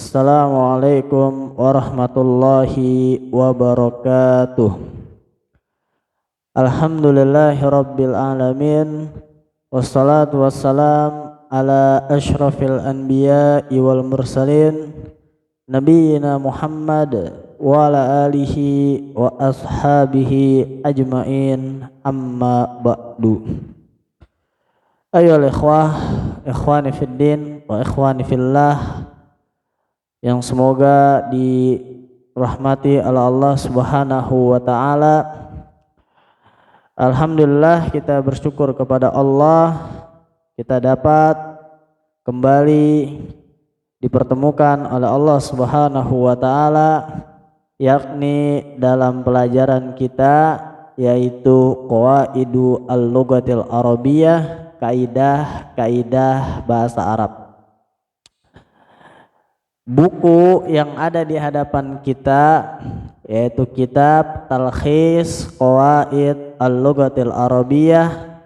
Assalamualaikum warahmatullahi wabarakatuh. Alhamdulillahi rabbil alamin. Wassalatu wassalam ala ashrafil anbiya'i wal mursalin Nabiyyina Muhammad wa ala alihi wa ashabihi ajmain, amma ba'du. Ayolah ikhwah, ikhwani fiddin wa ikhwani fillah, yang semoga dirahmati oleh Allah Subhanahu wa taala. Alhamdulillah, kita bersyukur kepada Allah, kita dapat kembali dipertemukan oleh Allah Subhanahu wa taala, yakni dalam pelajaran kita yaitu Qawaidu al-Lughatil Arabiyyah, kaidah bahasa Arab. Buku yang ada di hadapan kita yaitu kitab Talkhis Qawaid al-Lughatil Arabiyyah,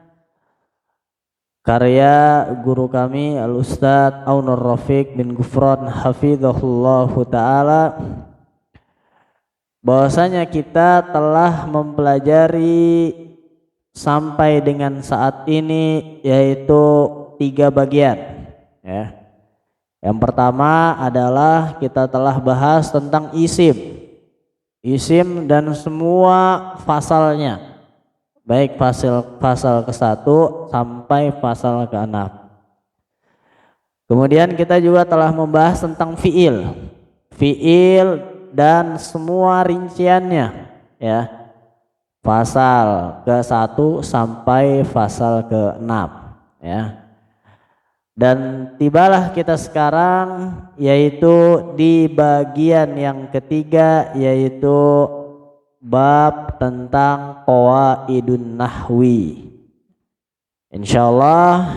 karya guru kami Al-Ustadz Aunur Rafiq bin Gufron hafizahullahu ta'ala. Bahwasanya kita telah mempelajari sampai dengan saat ini yaitu 3 bagian ya. Yang pertama adalah kita telah bahas tentang isim dan semua fasalnya, baik pasal ke-1 sampai pasal ke-6. Kemudian kita juga telah membahas tentang fiil dan semua rinciannya ya, pasal ke-1 sampai pasal ke-6 ya. Dan tibalah kita sekarang yaitu di bagian yang ketiga, yaitu bab tentang qawaidun nahwi. Insyaallah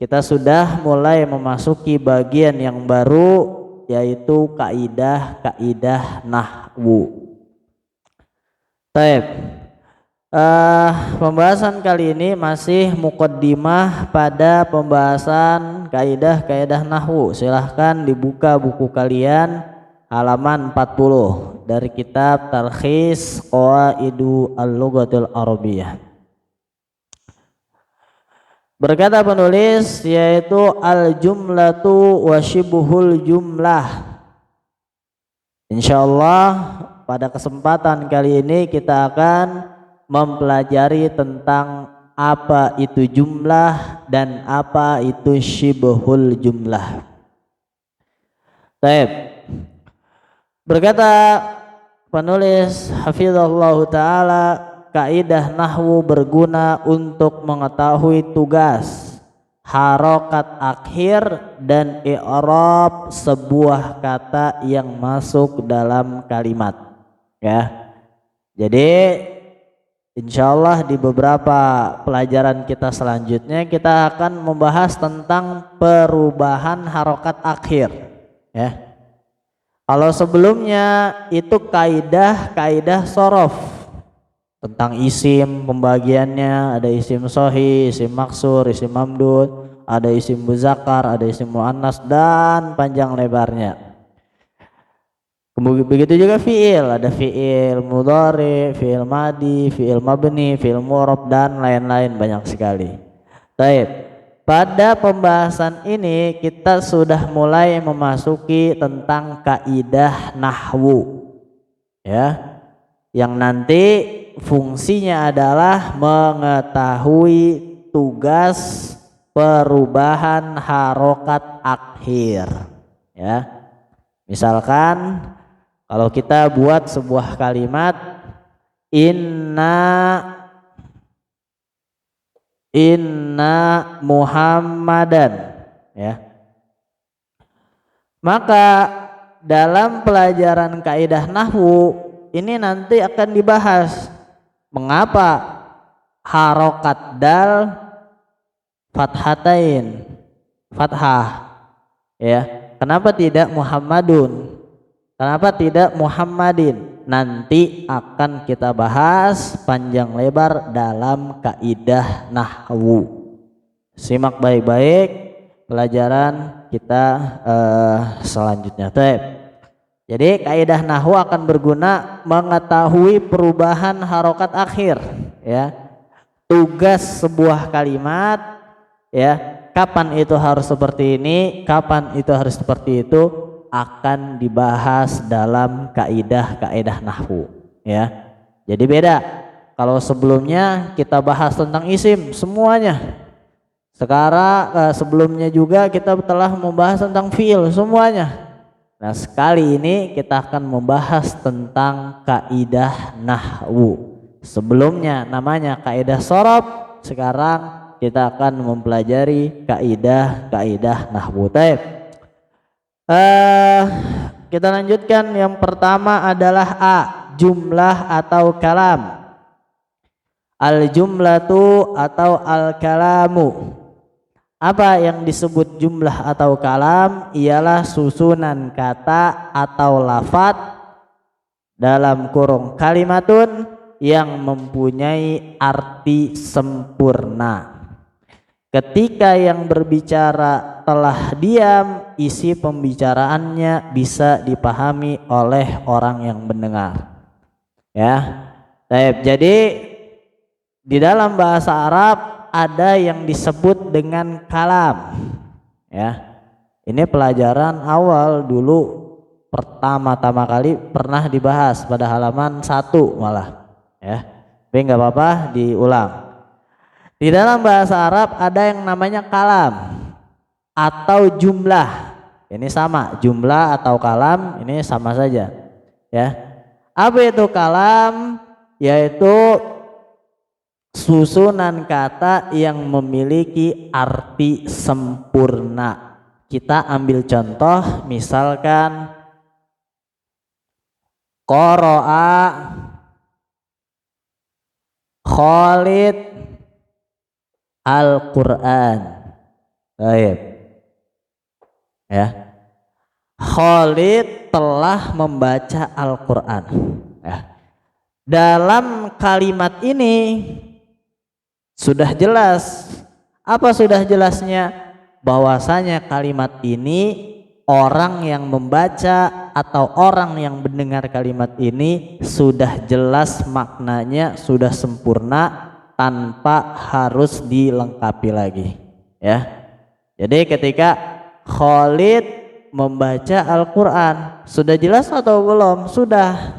kita sudah mulai memasuki bagian yang baru, yaitu kaidah nahwu. Baik. Pembahasan kali ini masih muqaddimah pada pembahasan kaidah nahwu. Silahkan dibuka buku kalian halaman 40 dari kitab Talkhis Qawaidu al-Lughatil Arabiyyah. Berkata penulis, yaitu al-jumlatu wa syibhul jumlah. Insyaallah pada kesempatan kali ini kita akan mempelajari tentang apa itu jumlah dan apa itu syibhul jumlah. Baik. Berkata penulis hafizahullahu ta'ala, kaidah nahwu berguna untuk mengetahui tugas, harokat akhir dan i'rab sebuah kata yang masuk dalam kalimat ya. Jadi insyaallah di beberapa pelajaran kita selanjutnya kita akan membahas tentang perubahan harokat akhir ya. Kalau sebelumnya itu kaidah shorof tentang isim, pembagiannya ada isim sahih, isim maksur, isim mamdud, ada isim muzakkar, ada isim muannas, dan panjang lebarnya. Begitu juga fiil, ada fiil mudhari, fiil madi, fiil mabni, fiil mu'rab, dan lain-lain banyak sekali. Baik. Pada pembahasan ini kita sudah mulai memasuki tentang kaidah nahwu ya, yang nanti fungsinya adalah mengetahui tugas perubahan harokat akhir ya. Misalkan kalau kita buat sebuah kalimat inna Muhammadan ya, maka dalam pelajaran kaidah nahwu ini nanti akan dibahas mengapa harokat dal fathah ya, kenapa tidak Muhammadun, kenapa tidak Muhammadin. Nanti akan kita bahas panjang lebar dalam kaidah nahwu. Simak baik-baik pelajaran kita selanjutnya. Jadi kaidah nahwu akan berguna mengetahui perubahan harokat akhir, ya. Tugas sebuah kalimat, ya. Kapan itu harus seperti ini, kapan itu harus seperti itu, akan dibahas dalam kaidah nahwu, ya. Jadi beda. Kalau sebelumnya kita bahas tentang isim semuanya. Sekarang sebelumnya juga kita telah membahas tentang fiil semuanya. Nah, sekali ini kita akan membahas tentang kaidah nahwu. Sebelumnya namanya kaidah shorof, sekarang kita akan mempelajari kaidah nahwu. Kita lanjutkan. Yang pertama adalah A, jumlah atau kalam. Al-jumlatu atau al-kalamu. Apa yang disebut jumlah atau kalam? Ialah susunan kata atau lafat dalam kurung kalimatun yang mempunyai arti sempurna. Ketika yang berbicara telah diam, isi pembicaraannya bisa dipahami oleh orang yang mendengar. Ya. Jadi di dalam bahasa Arab ada yang disebut dengan kalam, ya. Ini pelajaran awal dulu, pertama-tama kali pernah dibahas pada halaman 1 malah, ya. Tapi nggak apa-apa, diulang. Di dalam bahasa Arab ada yang namanya kalam atau jumlah. Ini sama, jumlah atau kalam ini sama saja, ya. Apa itu kalam? Yaitu susunan kata yang memiliki arti sempurna. Kita ambil contoh, misalkan qara'a Khalid Al-Qur'an. Baik. Ya. Khalid telah membaca Al-Qur'an. Ya. Dalam kalimat ini sudah jelas. Apa sudah jelasnya? Bahwasanya kalimat ini orang yang membaca atau orang yang mendengar kalimat ini sudah jelas maknanya, sudah sempurna tanpa harus dilengkapi lagi, ya. Jadi ketika Khalid membaca Al-Qur'an, sudah jelas atau belum? Sudah,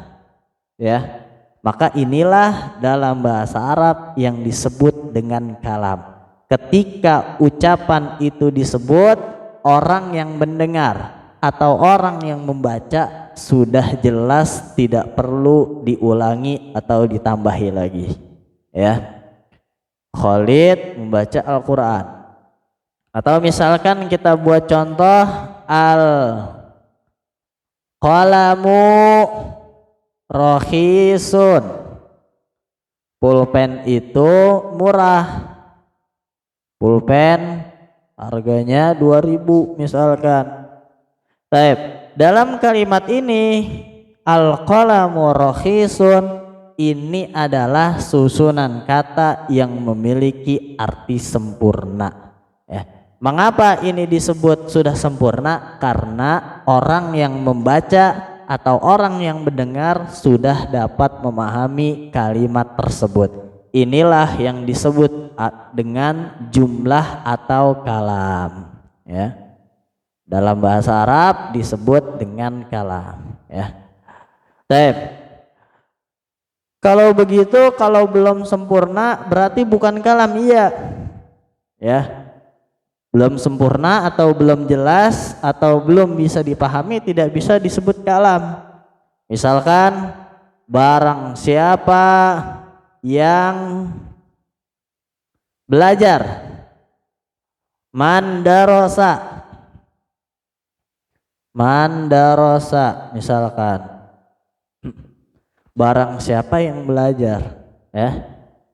ya. Maka inilah dalam bahasa Arab yang disebut dengan kalam. Ketika ucapan itu disebut, orang yang mendengar atau orang yang membaca sudah jelas, tidak perlu diulangi atau ditambahi lagi, ya. Khalid membaca Al-Qur'an. Atau misalkan kita buat contoh, al-qalamu rohisun, pulpen itu murah. Pulpen harganya 2.000 misalkan. Baik, dalam kalimat ini al-qalamu rohisun, ini adalah susunan kata yang memiliki arti sempurna, ya. Mengapa ini disebut sudah sempurna? Karena orang yang membaca atau orang yang mendengar sudah dapat memahami kalimat tersebut. Inilah yang disebut dengan jumlah atau kalam, ya. Dalam bahasa Arab disebut dengan kalam, ya. Baik. Kalau begitu, kalau belum sempurna berarti bukan kalam, iya, ya. Belum sempurna atau belum jelas atau belum bisa dipahami, tidak bisa disebut kalam. Misalkan barang siapa yang belajar, mandarosa misalkan, barang siapa yang belajar, ya.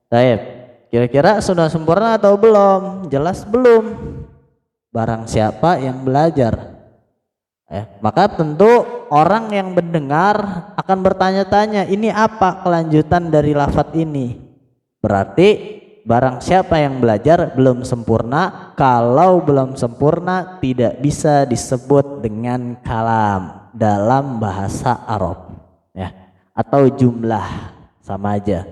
Baik, kira-kira sudah sempurna atau belum? Jelas belum. Barang siapa yang belajar, maka tentu orang yang mendengar akan bertanya-tanya, ini apa kelanjutan dari lafaz ini? Berarti barang siapa yang belajar belum sempurna, kalau belum sempurna tidak bisa disebut dengan kalam dalam bahasa Arab, ya, atau jumlah, sama aja,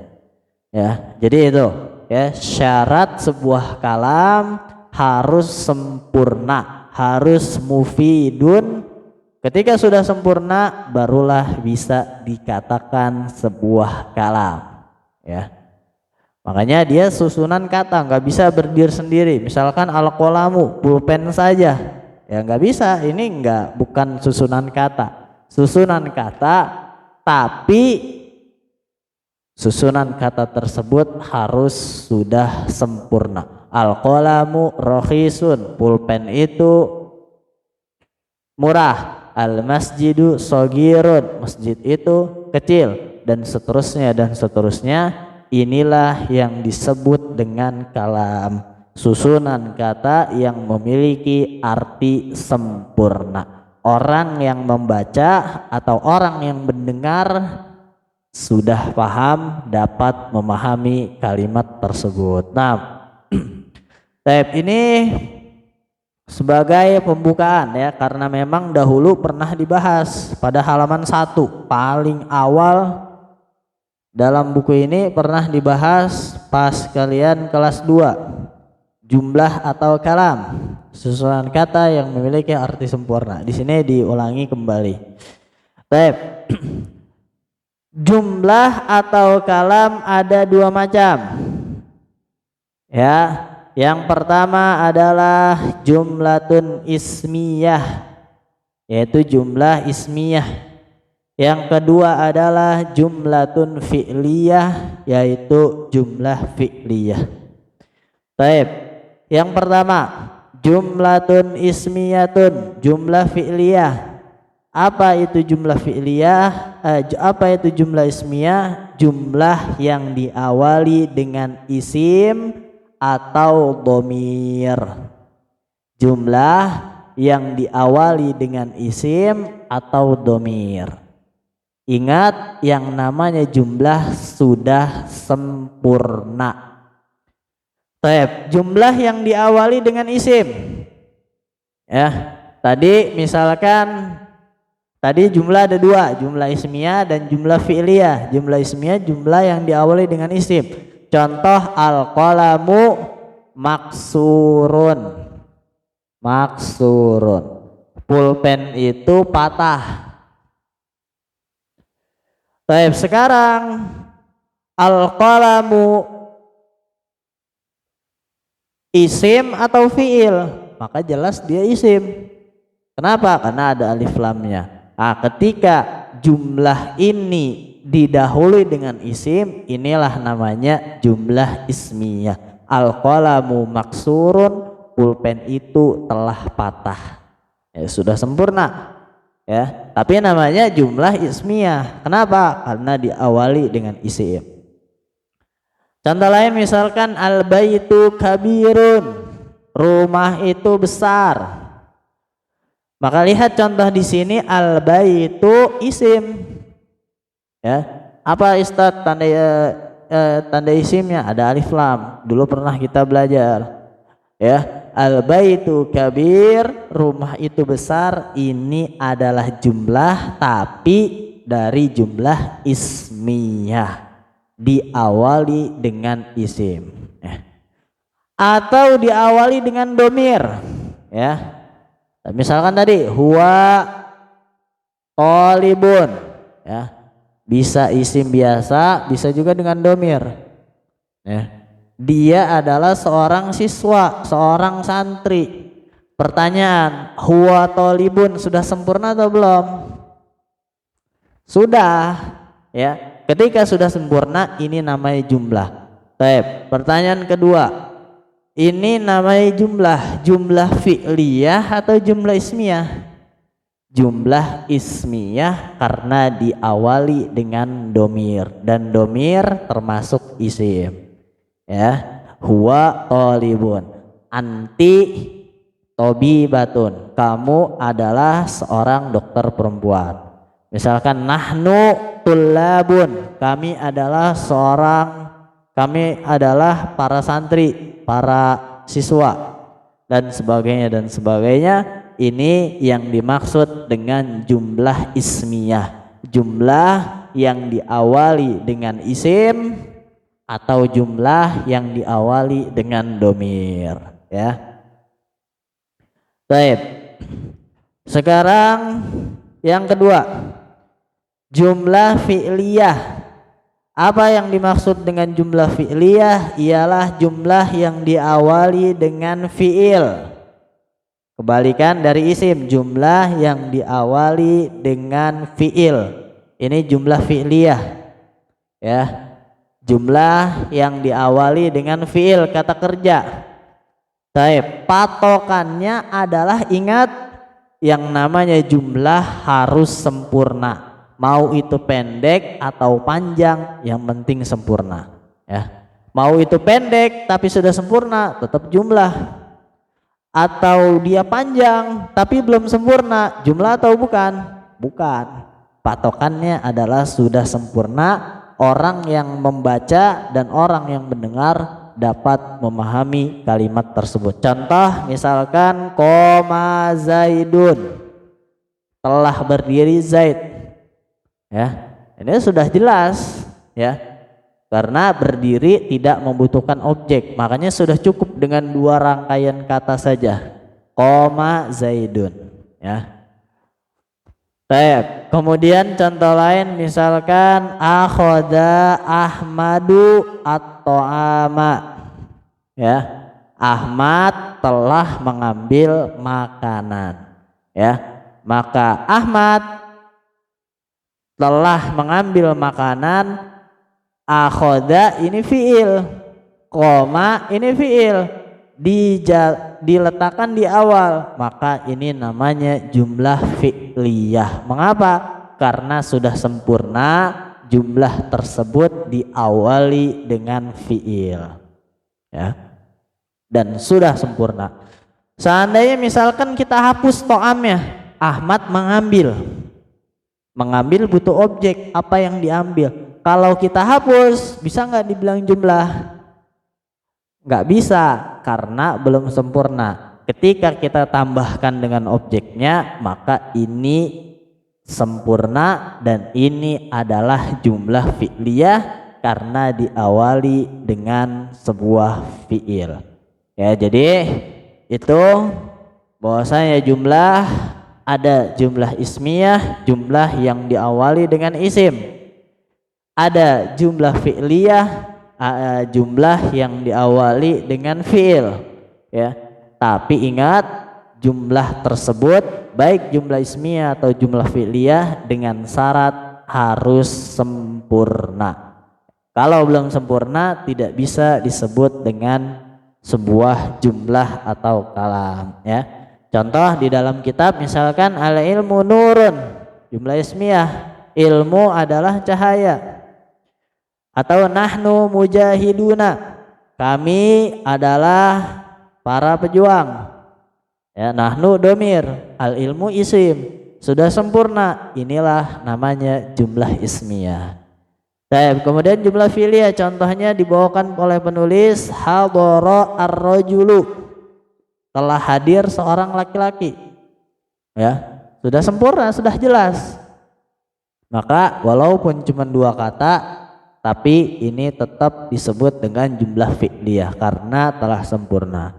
ya. Jadi itu, ya, syarat sebuah kalam harus sempurna, harus mufidun. Ketika sudah sempurna barulah bisa dikatakan sebuah kalam, ya. Makanya dia susunan kata, nggak bisa berdiri sendiri. Misalkan al-qalamu, pulpen saja, ya nggak bisa. Ini bukan susunan kata. Susunan kata, tapi susunan kata tersebut harus sudah sempurna. Al-qalamu rakhisun, pulpen itu murah. Al-masjidu shagirun, masjid itu kecil, dan seterusnya dan seterusnya. Inilah yang disebut dengan kalam, susunan kata yang memiliki arti sempurna. Orang yang membaca atau orang yang mendengar sudah paham, dapat memahami kalimat tersebut. Nah, tab ini sebagai pembukaan, ya, karena memang dahulu pernah dibahas pada halaman 1 paling awal. Dalam buku ini pernah dibahas pas kalian kelas 2, jumlah atau kalam, susunan kata yang memiliki arti sempurna. Di sini diulangi kembali. Baik. Jumlah atau kalam ada 2 macam. Ya, yang pertama adalah jumlatun ismiyah, yaitu jumlah ismiyah. Yang kedua adalah jumlatun fi'liyah, yaitu jumlah fi'liyah. Baik. Yang pertama, jumlatun ismiyatun, jumlah fi'liyah. Apa itu jumlah fi'liyah? Apa itu jumlah ismiyah? Jumlah yang diawali dengan isim atau dhamir. Jumlah yang diawali dengan isim atau dhamir. Ingat, yang namanya jumlah sudah sempurna. Baik, jumlah yang diawali dengan isim. Ya, tadi misalkan tadi jumlah ada 2, jumlah ismiyah dan jumlah fi'liyah. Jumlah ismiyah jumlah yang diawali dengan isim. Contoh al-qalamu maksurun. Maksurun. Pulpen itu patah. Baik, sekarang al-qalamu isim atau fi'il, maka jelas dia isim. Kenapa? Karena ada alif lamnya. Nah, ketika jumlah ini didahului dengan isim, inilah namanya jumlah ismiyah. Al-qalamu maksurun, pulpen itu telah patah. Ya, sudah sempurna. Ya, tapi namanya jumlah ismiyah. Kenapa? Karena diawali dengan isim. Contoh lain misalkan al-baitu kabirun, rumah itu besar. Maka lihat contoh di sini, al-baitu isim. Ya, apa Ustaz tanda isimnya? Ada alif lam. Dulu pernah kita belajar. Ya, al-baitu kabir, rumah itu besar. Ini adalah jumlah tapi dari jumlah ismiyah, diawali dengan isim, ya. Atau diawali dengan domir, ya. Misalkan tadi huwa thalibun, ya. Bisa isim biasa, bisa juga dengan domir, ya. Dia adalah seorang siswa, seorang santri. Pertanyaan, huwa thalibun sudah sempurna atau belum? Sudah, ya. Ketika sudah sempurna, ini namanya jumlah. Baik, pertanyaan kedua, ini namanya jumlah fi'liyah atau jumlah ismiyah? Jumlah ismiyah karena diawali dengan domir, dan domir termasuk isim. Ya, huwa thalibun, anti tabibatun, kamu adalah seorang dokter perempuan. Misalkan nahnu tullabun, kami adalah seorang kami adalah para santri, para siswa dan sebagainya. Ini yang dimaksud dengan jumlah ismiyah, jumlah yang diawali dengan isim atau jumlah yang diawali dengan domir, ya. Baik. Sekarang yang kedua, jumlah fi'liyah. Apa yang dimaksud dengan jumlah fi'liyah? Ialah jumlah yang diawali dengan fi'il. Kebalikan dari isim, jumlah yang diawali dengan fi'il. Ini jumlah fi'liyah, ya. Jumlah yang diawali dengan fi'il, kata kerja. Baik, patokannya adalah, ingat, yang namanya jumlah harus sempurna. Mau itu pendek atau panjang, yang penting sempurna, ya. Mau itu pendek tapi sudah sempurna, tetap jumlah. Atau dia panjang tapi belum sempurna, jumlah atau bukan? Bukan. Patokannya adalah sudah sempurna, orang yang membaca dan orang yang mendengar dapat memahami kalimat tersebut. Contoh misalkan koma Zaidun, telah berdiri Zaid. Ya, ini sudah jelas, ya, karena berdiri tidak membutuhkan objek, makanya sudah cukup dengan dua rangkaian kata saja, koma Zaidun, ya. Baik, kemudian contoh lain misalkan akhoda Ahmadu at-ta'ama, ya, Ahmad telah mengambil makanan, ya, maka Ahmad telah mengambil makanan, akhoda ini fiil, koma ini fiil, diletakkan di awal, maka ini namanya jumlah fi'liyah. Mengapa? Karena sudah sempurna, jumlah tersebut diawali dengan fiil, ya, dan sudah sempurna. Seandainya misalkan kita hapus to'amnya, Ahmad mengambil butuh objek, apa yang diambil. Kalau kita hapus, bisa nggak dibilang jumlah? Nggak bisa, karena belum sempurna. Ketika kita tambahkan dengan objeknya, maka ini sempurna dan ini adalah jumlah fi'liyah karena diawali dengan sebuah fi'il. Ya, jadi itu bahwasanya jumlah ada jumlah ismiyah, jumlah yang diawali dengan isim. Ada jumlah fi'liyah, jumlah yang diawali dengan fi'il, ya. Tapi ingat, jumlah tersebut baik jumlah ismiyah atau jumlah fi'liyah dengan syarat harus sempurna. Kalau belum sempurna tidak bisa disebut dengan sebuah jumlah atau kalam, ya. Contoh di dalam kitab misalkan al ilmu nurun, jumlah ismiyah, ilmu adalah cahaya. Atau nahnu mujahiduna, kami adalah para pejuang, ya, nahnu domir, al ilmu isim, sudah sempurna, inilah namanya jumlah ismiyah. Baik, kemudian jumlah fi'liyah contohnya dibawakan oleh penulis, hadara ar-rajulu, telah hadir seorang laki-laki, ya, sudah sempurna, sudah jelas. Maka walaupun cuma dua kata, tapi ini tetap disebut dengan jumlah fi'liyah karena telah sempurna.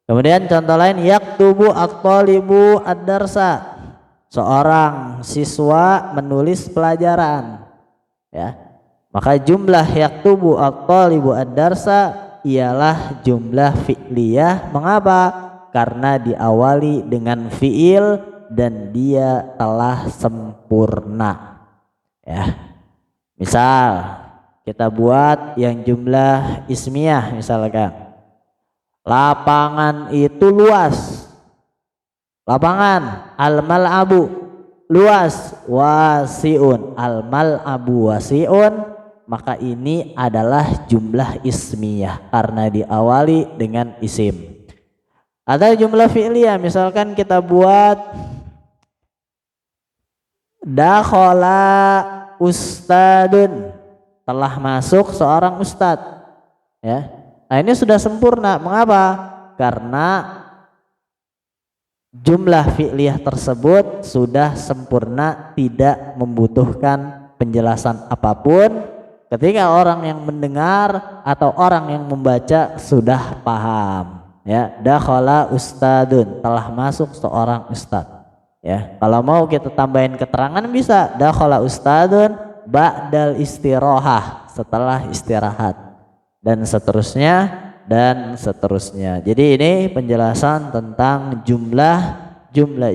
Kemudian contoh lain, yaktubu at-talibu ad-darsa, seorang siswa menulis pelajaran, ya. Maka jumlah yaktubu at-talibu ad-darsa ialah jumlah fi'liyah. Mengapa? Karena diawali dengan fi'il dan dia telah sempurna, ya. Misal kita buat yang jumlah ismiyah, misalkan lapangan itu luas, lapangan, al-mal'abu luas, wasi'un, al-mal'abu wasi'un, maka ini adalah jumlah ismiyah karena diawali dengan isim. Ada jumlah fi'liyah, misalkan kita buat dakhala ustadun, telah masuk seorang ustad, ya. Nah, ini sudah sempurna. Mengapa? Karena jumlah fi'liyah tersebut sudah sempurna, tidak membutuhkan penjelasan apapun. Ketika orang yang mendengar atau orang yang membaca sudah paham, ya. Dakhala ustadun, telah masuk seorang ustad, ya. Kalau mau kita tambahin keterangan bisa dakhala ustadun ba'dal istirahah, setelah istirahat, dan seterusnya dan seterusnya. Jadi ini penjelasan tentang jumlah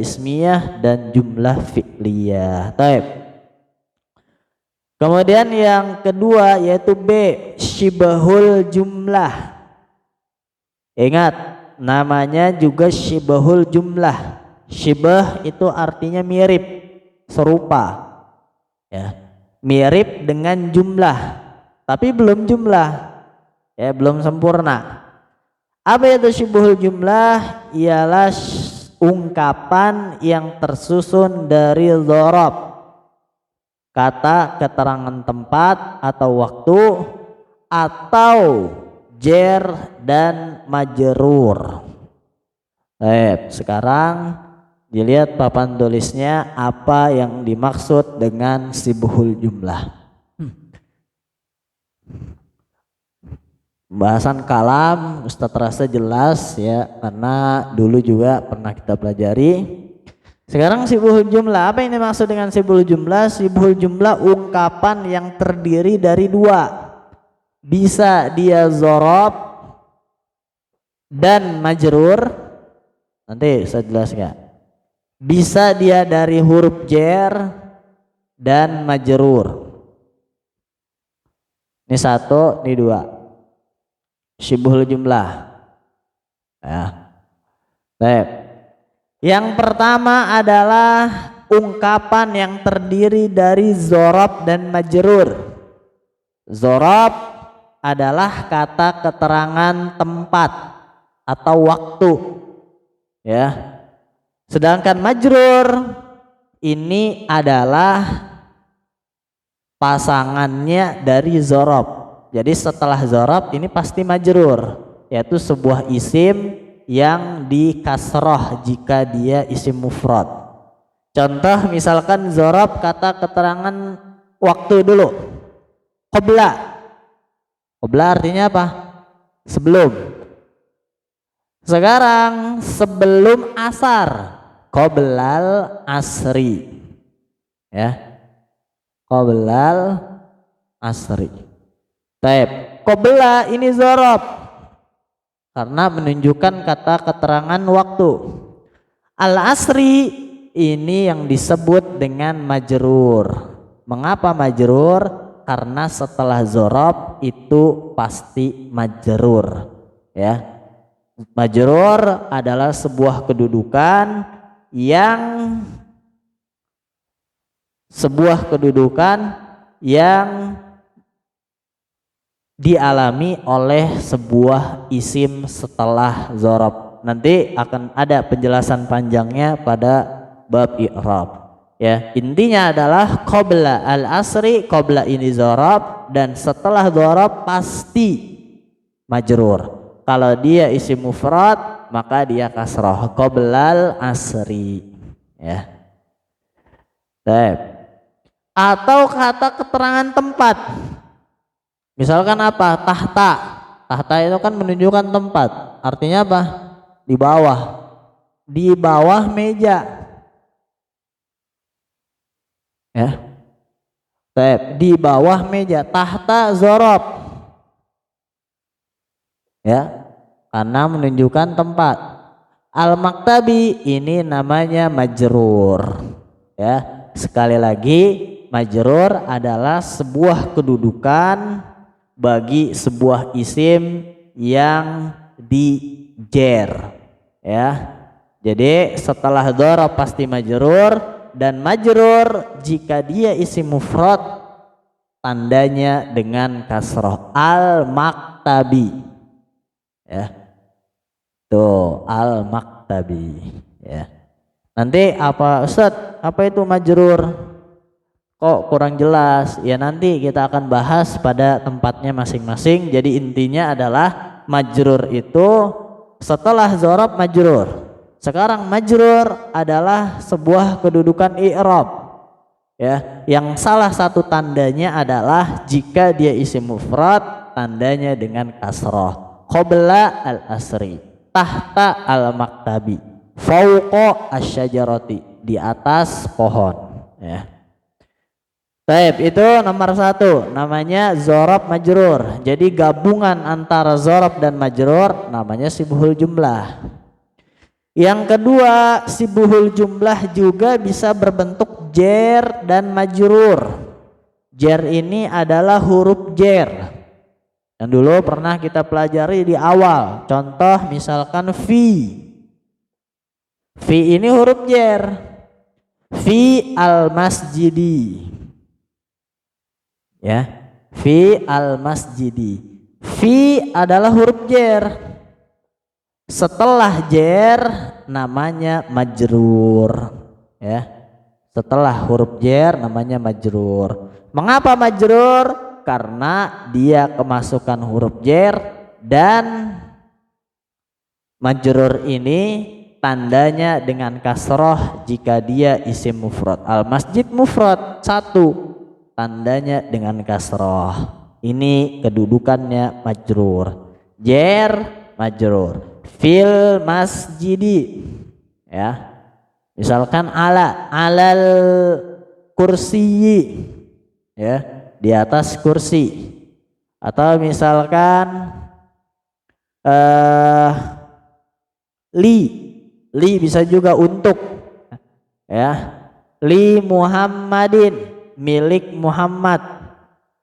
ismiyah dan jumlah fi'liyah. Baik. Kemudian yang kedua yaitu B, syibahul jumlah. Ingat, namanya juga syibahul jumlah. Syibah itu artinya mirip, serupa, ya. Mirip dengan jumlah, tapi belum jumlah, ya, belum sempurna. Apa itu syibahul jumlah? Ialah ungkapan yang tersusun dari dzarab, kata keterangan tempat atau waktu, atau jer dan majrur. Sekarang dilihat papan tulisnya apa yang dimaksud dengan syibhul jumlah. Bahasan kalam Ustadz rasa jelas, ya, karena dulu juga pernah kita pelajari. Sekarang syibhul jumlah, apa yang dimaksud dengan syibhul jumlah? Syibhul jumlah ungkapan yang terdiri dari dua, bisa dia dzarab dan majrur. Nanti saya jelaskan. Bisa dia dari huruf jer dan majrur. Ini satu, ini dua. Syibhul jumlah, ya. Baik. Yang pertama adalah ungkapan yang terdiri dari dzarab dan majrur. Dzarab adalah kata keterangan tempat atau waktu, ya. Sedangkan majrur ini adalah pasangannya dari dzarab. Jadi setelah dzarab ini pasti majrur, yaitu sebuah isim yang dikasroh jika dia isim mufrad. Contoh misalkan dzarab kata keterangan waktu dulu, qabla. Qabla artinya apa? Sebelum. Sekarang sebelum asar, qablal asri, ya. Qablal asri. Taib. Qabla ini dzarab karena menunjukkan kata keterangan waktu. Al-asri ini yang disebut dengan majrur. Mengapa majrur? Karena setelah dzarab itu pasti majrur, ya. Majrur adalah sebuah kedudukan yang dialami oleh sebuah isim setelah dzarab. Nanti akan ada penjelasan panjangnya pada bab i'rab, ya. Intinya adalah qabla al-asri, qabla ini dzarab, dan setelah dzarab pasti majrur. Kalau dia isim mufrad maka dia kasrah, qablal asri, ya. Baik. Atau kata keterangan tempat. Misalkan apa? Tahta. Tahta itu kan menunjukkan tempat. Artinya apa? Di bawah. Di bawah meja, ya. Di bawah meja. Tahta dzarab, ya, karena menunjukkan tempat. Al-maktabi ini namanya majrur, ya. Sekali lagi, majrur adalah sebuah kedudukan bagi sebuah isim yang dijer, ya. Jadi setelah dzarab pasti majrur, dan majrur jika dia isim mufrad tandanya dengan kasrah, al-maktabi, ya. Tuh, al-maktabi, ya. Nanti apa Ustaz? Apa itu majrur? kok kurang jelas. Ya nanti kita akan bahas pada tempatnya masing-masing. Jadi intinya adalah majrur itu setelah dzarab majrur. Sekarang majrur adalah sebuah kedudukan i'rab, ya, yang salah satu tandanya adalah jika dia isim mufrad tandanya dengan kasrah. Qabla al-asri, tahta al-maktabi, fauqa asyajarati, di atas pohon, ya. Baik, itu nomor 1 namanya dzarab majrur. Jadi gabungan antara dzarab dan majrur namanya sibhul jumlah. Yang kedua, sibhul jumlah juga bisa berbentuk jar dan majrur. Jar ini adalah huruf jar yang dulu pernah kita pelajari di awal. Contoh misalkan fi. Fi ini huruf jar. Fi al-masjidi. Ya, fi al-masjidi. Fi adalah huruf jar. Setelah jar namanya majrur, ya. Setelah huruf jar namanya majrur. Mengapa majrur? Karena dia kemasukan huruf jar dan majrur ini tandanya dengan kasroh jika dia isim mufrad. Al masjid mufrad 1, tandanya dengan kasroh. Ini kedudukannya majrur. Jar majrur. Fil masjidi, ya. Misalkan alal kursiyi, ya, di atas kursi. Atau misalkan li bisa juga untuk, ya. Li Muhammadin, milik Muhammad,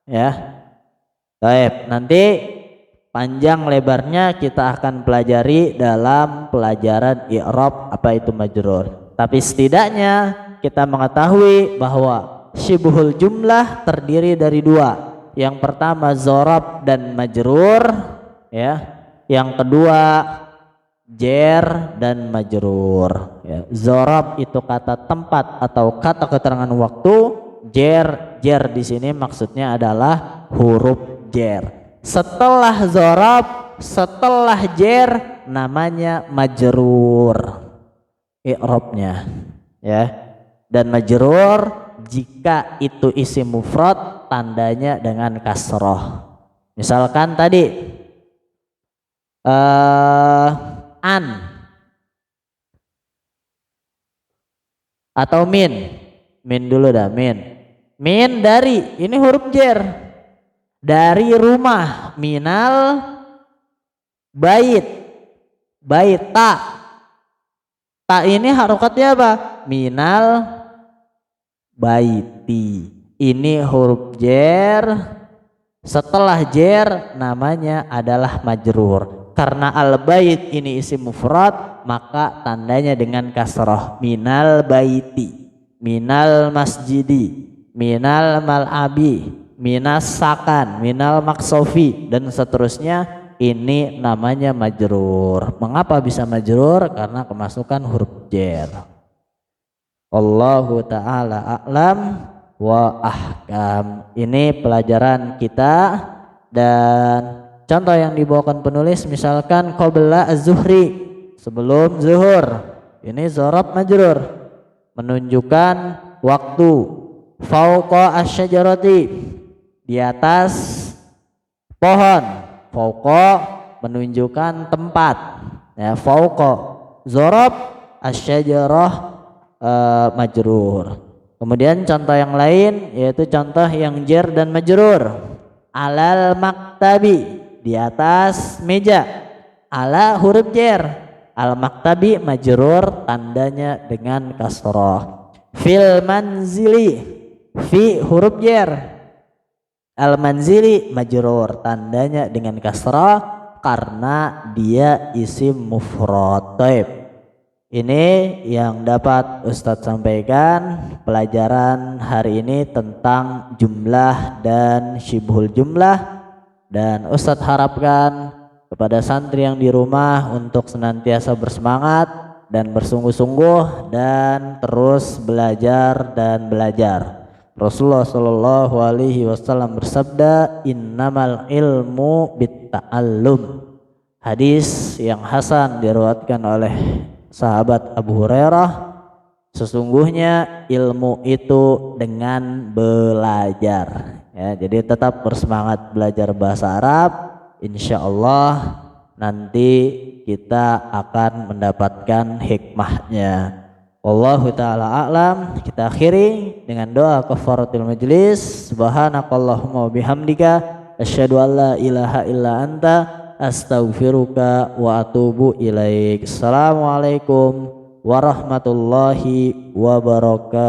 ya. Baik, nanti panjang lebarnya kita akan pelajari dalam pelajaran i'rab apa itu majrur. Tapi setidaknya kita mengetahui bahwa syibhul jumlah terdiri dari 2. Yang pertama dzarab dan majrur, ya. Yang kedua jar dan majrur, ya. Dzarab itu kata tempat atau kata keterangan waktu. Jar di sini maksudnya adalah huruf jar. Setelah dzarab, setelah jar namanya majrur i'rabnya, ya. Dan majrur jika itu isim mufrad tandanya dengan kasroh. Misalkan tadi an atau min dulu dah, min dari, ini huruf jar. Dari rumah, minal bait, ta ini harokatnya apa? Minal baiti, ini huruf jar. Setelah jar namanya adalah majrur. Karena al bait ini isim mufrad maka tandanya dengan kasroh. Minal baiti, minal masjidi, minal mal'abi, minas sakan, minal maksofi, dan seterusnya. Ini namanya majrur. Mengapa bisa majrur? Karena kemasukan huruf jar. Allahu ta'ala a'lam wa ahkam. Ini pelajaran kita. Dan contoh yang dibawakan penulis misalkan qabla az-zuhri, sebelum zuhur. Ini dzarab majrur, menunjukkan waktu. Fauqa asyajarati, di atas pohon. Fauqa menunjukkan tempat, ya. Fauqa dzarab, asyajarah majrur. Kemudian contoh yang lain yaitu contoh yang jar dan majrur. Alal maktabi, di atas meja. Ala huruf jar, al maktabi majrur, tandanya dengan kasrah. Fil manzili, fi huruf jar, al manzili majrur, tandanya dengan kasrah karena dia isim mufrad. Taib. Ini yang dapat Ustadz sampaikan pelajaran hari ini tentang jumlah dan syibhul jumlah. Dan Ustadz harapkan kepada santri yang di rumah untuk senantiasa bersemangat dan bersungguh-sungguh dan terus belajar dan belajar. Rasulullah Shallallahu Alaihi Wasallam bersabda, innamal ilmu bitta'allum. Hadis yang hasan diriwayatkan oleh sahabat Abu Hurairah. Sesungguhnya ilmu itu dengan belajar. Ya, jadi tetap bersemangat belajar bahasa Arab. Insya Allah nanti kita akan mendapatkan hikmahnya. Wallahu ta'ala a'lam. Kita akhiri dengan doa kafaratul majlis. Subhanakallahumma wa bihamdika asyhadu an la ilaha illa anta astaghfiruka wa atubu ilaik. Assalamualaikum warahmatullahi wabarakatuh.